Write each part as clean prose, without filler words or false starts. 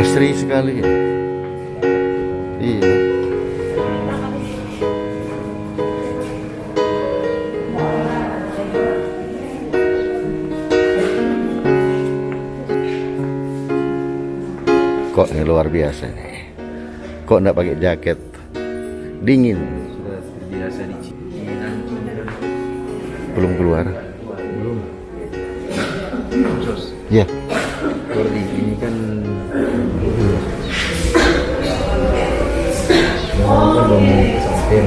Asri sekali ya. Iya. Kok ini luar biasa nih. Kok enggak pakai jaket? Dingin. Sudah terbiasa di Cipinang. Belum keluar. Belum. Sos. Ya. Kordi ini kan belum sampai.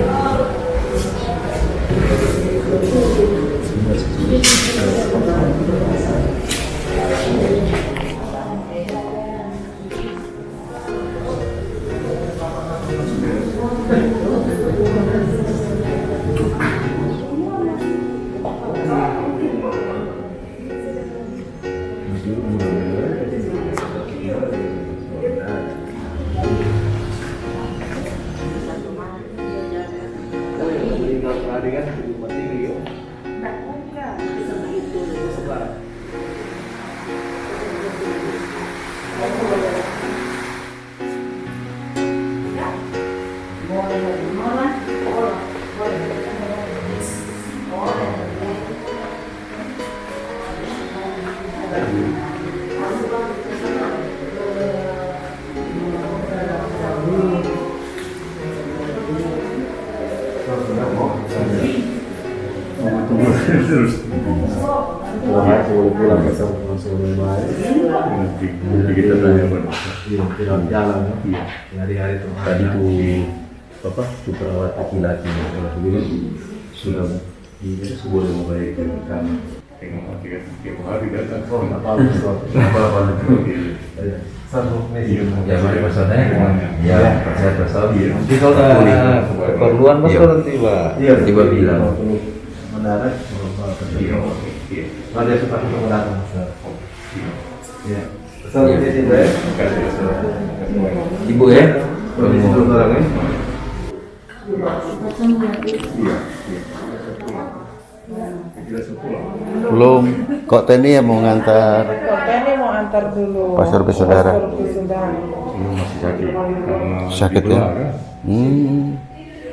Terus pulang langsung nanti kita tanya pada jalan hari-hari tadi tuh apa tuh perawat laki-laki jadi sudah boleh membaik ke kamar tiap hari datang apa ya mari pesannya ya saya pesan nanti kalau ada keperluan mas kalau tiba bilang mendarat ada suka datang ya ibu ya Belum. Kok Teni yang mau ngantar? Kok Teni mau antar dulu. Pastor bersaudara. masih sakit karena Sakit ya? bipolar, kan?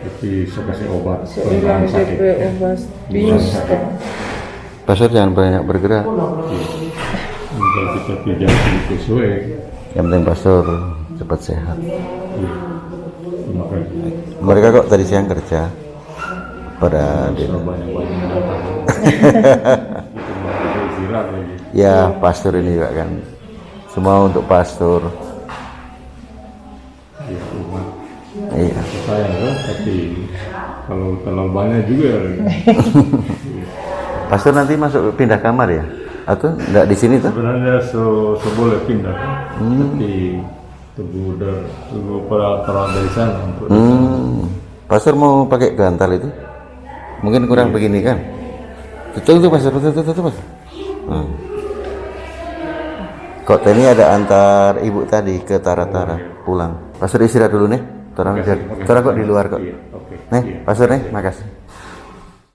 Tapi saya kasih obat Bilang sakit DP obat bius. Pastor jangan banyak bergerak. enggak kita pijakin sesuai Yang penting pastor cepat sehat. makanya Mereka kok tadi siang kerja pada kita dinner. banyak-banyak datang itu mau istirahat lagi Ya pastor ini juga kan. Semua untuk pastor. ya umat Iya. saya kan tapi kalau terlalu banyak juga Pastor nanti masuk pindah kamar ya? Atau enggak di sini tuh? sebenarnya boleh pindah tapi tunggu perawat dari sana untuk Pastor mau pakai gantal itu? Mungkin kurang begini kan? Tutup pastor, tutup pastor. Kok Teni ada antar ibu tadi ke Tara-Tara pulang. Pastor istirahat dulu nih. Torang kok di luar kok. Iya, oke. Nih, pastor nih, makasih.